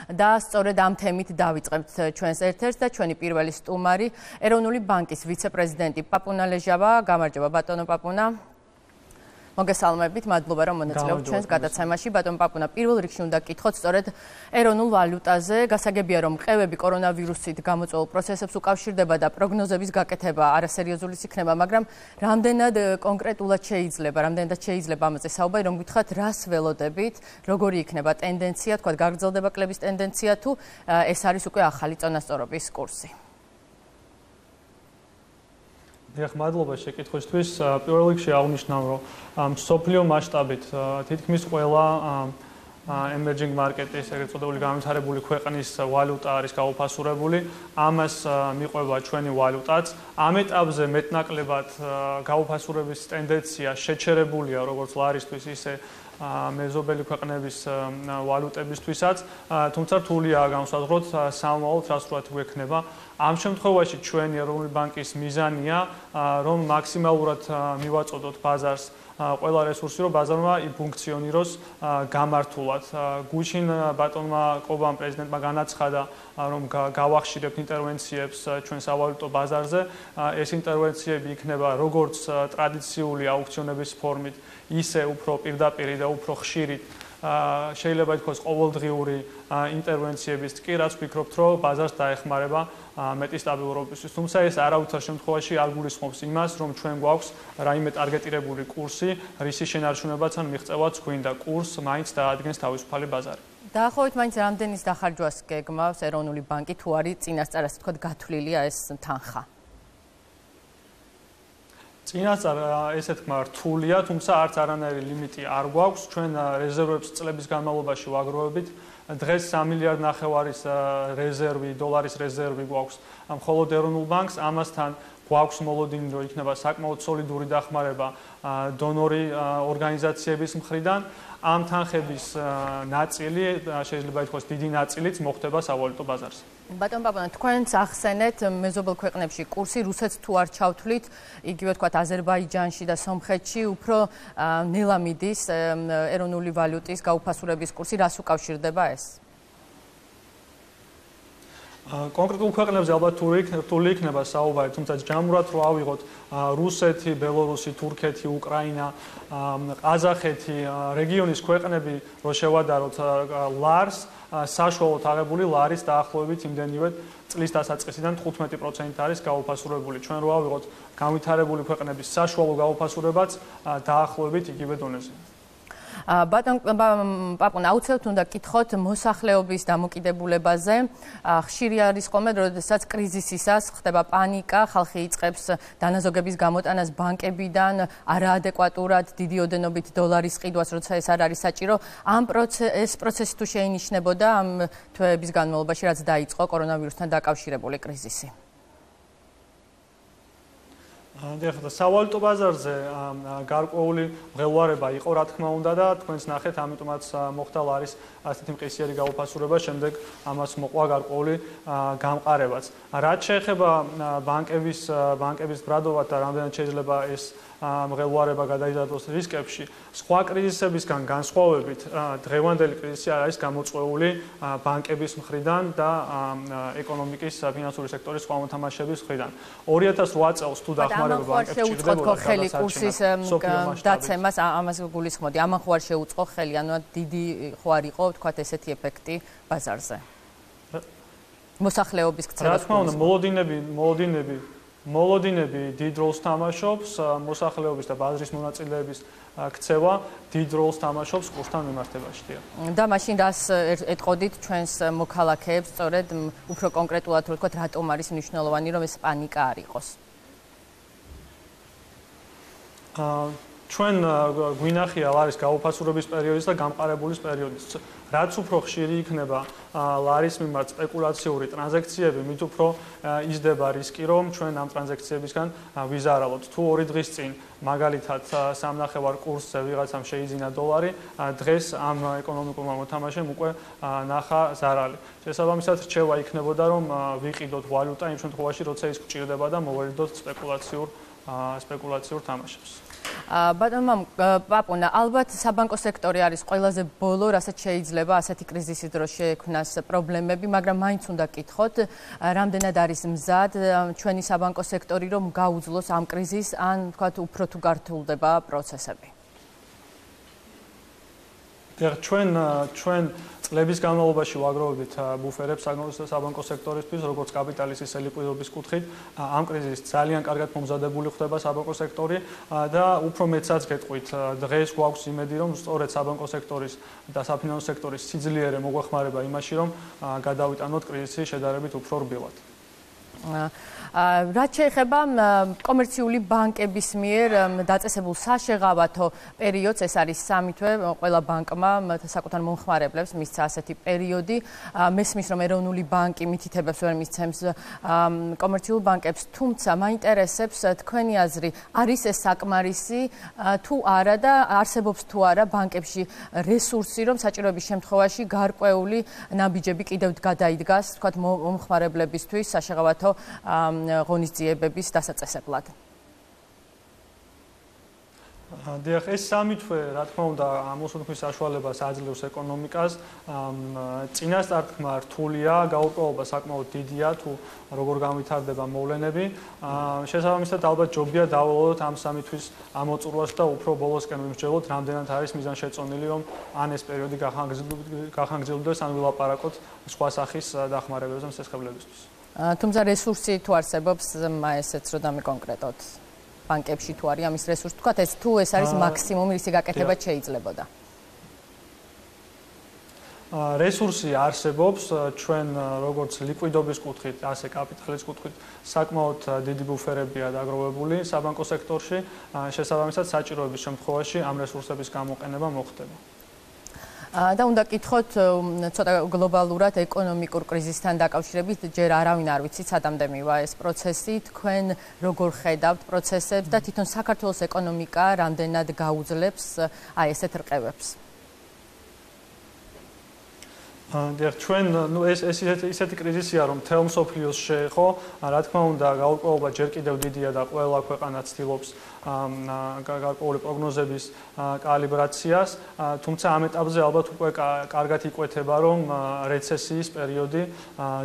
და სწორედ ამ თემით დავიწყებთ ჩვენს ერთ-ერთს და ჩვენი პირველი სტუმარი ეროვნული ბანკის ვიცე-პრეზიდენტი პაპუნა ლეჟავა. გამარჯობა ბატონო პაპუნა. მოგესალმებით, მადლობა რომ მონაწილეობთ ჩვენს გადაცემაში. ბატონ პაპუნა, პირველ რიგში უნდა გკითხოთ სწორედ ეროვნულ ვალუტაზე. გასაგებია რომ მყევები კორონავირუსით გამოწვეულ პროცესებს უკავშირდება და პროგნოზების გაკეთება არასერიოზული იქნება, მაგრამ რამდენად კონკრეტულად შეიძლება ამაზე საუბარი, რომ გითხრათ რას ველოდებით, როგორი იქნება ტენდენცია, თქვა გაგრძელდება კლების ტენდენცია თუ ეს არის უკვე ახალი წონასწორობის კურსი. მადლობა შეკითხვისთვის. პირველ რიგში აღნიშნავ, რომ მსოფლიო მასშტაბით თითქმის ყველა emerging market-ის ეგრეთ წოდებული განვითარებული ქვეყნის ვალუტა არის გაუფასურებული. ამას მიყვება ჩვენი ვალუტაც. ამ ეტაპზე მეტნაკლებად გაუფასურების ტენდენცია შეჩერებულია როგორც ლარისთვის, ისე მეზობელი ქვეყნების ვალუტებისთვისაც, თუმცა რთულია განსაზღვროთ სამომავლოდ რა სურათ გვექნება. ამ შემთხვევაში ჩვენი ეროვნული ბანკის მიზანია, რომ მაქსიმალურად მივაწოდოთ ბაზარს ყველა რესურსი, რომ ბაზარმა იფუნქციონიროს გამართულად. გუშინ ბატონმა კობამ პრეზიდენტმა განაცხადა, რომ გავახშირებთ ინტერვენციებს ჩვენ სავალუტო ბაზარზე. ეს ინტერვენციები იქნება როგორც ტრადიციული აუქციონების ფორმით, ისე უფრო პირდაპირ და უფრო ხშირით შეიძლება ითქვას ყოველდღიური ინტერვენციების კი, რაც ვფიქრობთ, რომ ბაზარს დაეხმარება მეტი სტაბილურობისთვის. თუმცა ეს არავითარ შემთხვევაში არ გულისხმობს იმას, რომ ჩვენ გვაქვს რაიმე ტარგეტირებული კურსი, რისი შენარჩუნებაც ან მიღწევაც გვინდა. კურს მაინც დაადგენს თავისუფალი ბაზარი. დაახლოებით მაინც რამდენის დახარჯვას გეგმავს ეროვნული ბანკი, თუ არის წინასწარ ასე თქვა გათვლილია ეს თანხა? წინასწარ ესე თქმა რთულია, თუმცა არც არანაირი ლიმიტი არ გვაქვს. ჩვენ რეზერვებს წლების განმავლობაში ვაგროვებით. დღეს 3,5 მილიარდის რეზერვი, დოლარის რეზერვი გვაქვს მხოლოდ ეროვნულ ბანკს. ამასთან გვაქვს მოლოდინი, რომ იქნება საკმაოდ სოლიდური დახმარება დონორი ორგანიზაციების მხრიდან. ამ თანხების ნაწილი, შეიძლება ითქვას დიდი ნაწილიც მოხდება სავალუტო ბაზარზე. ბატონ პაპუნა, თქვენც ახსენეთ მეზობელ ქვეყნებში კურსი, რუსეთს თუ არ ჩავთვლით, იგივე თქვათ აზერბაიჯანში და სომხეთში უფრო ნელა მიდის ეროვნული ვალუტის გაუფასურების კურსი, რას უკავშირდება ეს? კონკრეტულ ქვეყნებზე ალბათ რთული იქნება საუბარი, თუმცა ჯამურად რო ავიღოთ რუსეთი, ბელორუსი, თურქეთი, უკრაინა, ყაზახეთი, რეგიონის ქვეყნები რო შევადაროთ ლარს, საშუალოდ აღებული ლარის დაახლოებით იმდენივე წლის დასაწყისიდან 15% არის გაუფასურებული. ჩვენ რო ავიღოთ განვითარებული ქვეყნების საშუალო გაუფასურებაც დაახლოებით იგივე დონეზე. ბატონ პაპუნა, აუცილებლად უნდა გკითხოთ მოსახლეობის დამოკიდებულებაზე. ხშირი არის ხოლმე, როდესაც კრიზისისას ხდება პანიკა, ხალხი იწყებს დანაზოგების გამოტანას ბანკებიდან, არაადეკვატურად დიდი ოდენობით დოლარის ყიდვას, როცა ეს არ არის საჭირო. ეს პროცესი თუ შეინიშნებოდა ამ თვეების განმავლობაში, რაც დაიწყო კორონავირუსთან დაკავშირებული კრიზისი? სავალუტო ბაზარზე გარკვეული მღელვარება იყო, რა თქმა უნდა და თქვენს ნახეთ, ამიტომაც მოხდა ლარის ასეთი მყისიერი გაუფასურება, შემდეგ ამას მოყვა გარკვეული გამყარებაც. რაც შეეხება ბანკების ბრადობათ და რამდენად შეიძლება ეს მღელვარება გადაიზარდოს რისკებში, სხვა კრიზისებისგან განსხვავებით, დღევანდელი კრიზისი არ არის გამოწვეული ბანკების მხრიდან და ეკონომიკის ფინანსური სექტორის სხვა მოთამაშეების მხრიდან. 2008 წელს თუ დახმარება ბანკებს შეუწყოთ ხელი კურსის დაცემას, ამას გულისხმოდი. ამან ხო არ შეუწყო ხელი, ანუ დიდი ხო არ იყო, თქვათ ესეთი ეფექტი ბაზარზე. მოსახლეობის ქცევას. რა თქმა უნდა, მოლოდინები დიდ როლს თამაშობს, მოსახლეობის და ბაზრის მონაწილეების ქცევა დიდ როლს თამაშობს კურსთან მიმართებაში. და მაშინ რას ეტყოდით ჩვენს მოქალაქეებს, სწორედ უფრო კონკრეტულად რო ვთქვათ, რატომ არის მნიშვნელოვანი, რომ ეს პანიკა არ იყოს? ჩვენ გვინახია ლარის გაუფასურების პერიოდის და გამყარებულის პერიოდის. რაც უფრო ხშირი იქნება ლარის მიმართ სპეკულაციური ტრანზაქციები, მით უფრო იზრდება რისკი, რომ ჩვენ ამ ტრანზაქციებისგან ვიზარალოთ. თუ 2 დღის წინ მაგალითად 3.5 კურსზე ვიღაცამ შეიძინა დოლარი, დღეს ამ ეკონომიკურმა მოთამაშემ უკვე ნახა ზარალი. შესაბამისად, რჩევა იქნებოდა, რომ ვიყიდოთ ვალუტა იმ შემთხვევაში, როცა ის გვჭირდება და მოვერიდოთ სპეკულაციურ თამაშებს. ბატონო პაპუნა, ალბათ საბანკო სექტორი არის ყველაზე ბოლო, რასაც შეიძლება ასეთი კრიზისის დროს შეექმნას პრობლემები, მაგრამ მაინც უნდა გკითხოთ, რამდენად არის მზად ჩვენი საბანკო სექტორი, რომ გაუძლოს ამ კრიზისს, ან თქვათ უფრო თუ გართულდება პროცესები. ჩვენ წლების განმავლობაში ვაგროვებთ ბუფერებს საბანკო სექტორისთვის, როგორც კაპიტალის, ისე ლიკვიდობის კუთხით. ამ კრიზისს ძალიან კარგად მომზადებული ხდება საბანკო სექტორი და უფრო მეცაც გეტყვით, დღეს გვაქვს იმედი, რომ სწორედ საბანკო სექტორის და საფინანსო სექტორის სიძლიერე მოგვეხმარება იმაში, რომ გადავიტანოთ კრიზისი შედარებით უფრო რბილად. რაც შეეხება კომერციული ბანკების მიერ დაწესებულ საშეღავათო პერიოდს, ეს არის 3 თვე, ყველა ბანკმა საკუთარ მომხმარებლებს მისცა ასეთი პერიოდი. მესმის, რომ ეროვნული ბანკი მითითებებს ვერ მისცემს კომერციულ ბანკებს, თუმცა მაინტერესებს თქვენი აზრი, არის ეს საკმარისი თუ არა და არსებობს თუ არა ბანკებში რესურსი, რომ საჭიროების შემთხვევაში გარკვეული ნაბიჯები კიდევ გადაიდგას, თქვათ მომხმარებლებისთვის საშეღავათო ღონისძიებების დასაწესებლად. დიახ, ეს 3 თვე, რა თქმა უნდა, ამოსუნთქვის საშუალებას აძლევს ეკონომიკას. წინასწარ რთულია, გაურკვევობა საკმაოდ დიდია, თუ როგორ განვითარდება მოვლენები. შესაბამისად, ალბათ ჯობია დავალოთ ამ 3 თვის ამოწურვას და უფრო ბოლოსკენ ვიმსჯელოთ, რამდენად არის მიზანშეწონილი, რომ ან ეს პერიოდი გახანგრძლივდეს, ან ვილაპარაკოთ სხვა სახის დახმარებებზე მსესხებლებისთვის. თუმცა რესურსი თუ არსებობს, ესეც რომ დამიკონკრეტოთ. ბანკებში თუ არის ამის რესურსი, თქვათ ეს თუ ეს არის მაქსიმუმი, რისი გაკეთებაც შეიძლებოდა. რესურსი არსებობს, ჩვენ როგორც ლიკვიდობის კუთხით, ასე კაპიტალის კუთხით საკმაოდ დიდი ბუფერებია დაგროვებული საბანკო სექტორში, შესაბამისად საჭიროების შემთხვევაში ამ რესურსების გამოყენება მოხდება. და უნდა გკითხოთ ცოტა გლობალურად ეკონომიკურ კრიზისთან დაკავშირებით, ჯერ არავინ არ ვიცით სადამდე მივა ეს პროცესი, თქვენ როგორ ხედავთ პროცესებს და თვითონ საქართველოს ეკონომიკა რამდენად გაუძლებს აი ესეთ რყევებს? ჩვენ ეს ისეთი კრიზისია, რომ მთელ მსოფლიოს შეეხო, რა თქმა უნდა, გაურკვევობა ჯერ კიდევ დიდია და ყველა ქვეყანა ცდილობს გარკვეული პროგნოზების კალიბრაციას, თუმცა ამ ეტაპზე ალბათ უკვე კარგად იკვეთება, რომ რეცესიის პერიოდი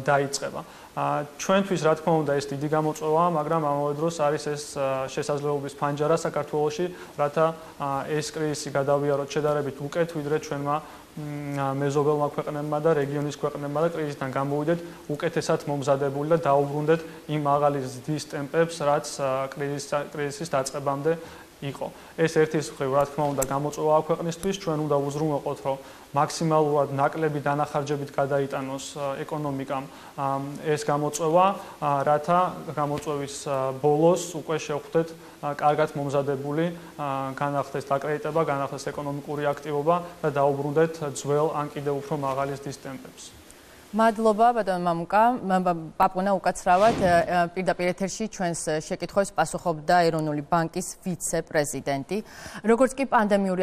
დაიწყება. ჩვენთვის, რა თქმა უნდა, ეს დიდი გამოწვევაა, მაგრამ ამავე დროს არის ეს შესაძლებლობის ფანჯარა საქართველოში, რათა ეს კრიზისი გადავიაროთ შედარებით უკეთ, ვიდრე ჩვენმა მეზობელმა ქვეყნებმა და რეგიონის ქვეყნებმა და კრიზისთან გამოვიდეთ უკეთესად მომზადებული და დაუბრუნდეთ იმ მაღალი ზრდის ტემპებს, რაც კრიზისის დაწყებამდე იყო. ეს ერთის მხრივ, რა თქმა უნდა, გამოწვევაა ქვეყნისთვის, ჩვენ უნდა უზრუნველყოთ, რომ მაქსიმალურად ნაკლები დანახარჯებით გადაიტანოს ეკონომიკამ ეს გამოწვევა, რათა გამოწვევის ბოლოს უკვე შევხვდეთ კარგად მომზადებული, განახდეს დაკრედიტება, განახდეს ეკონომიკური აქტივობა და დაუბრუნდეთ ძველ ან კიდევ უფრო მაღალი ზრდის ტემპებს. მადლობა ბატონო პაპუნა, უკაცრავად პირდაპირ ეთერში ჩვენს შეკითხვებს პასუხობდა ეროვნული ბანკის ვიცე-პრეზიდენტი. როგორც კი პანდემიური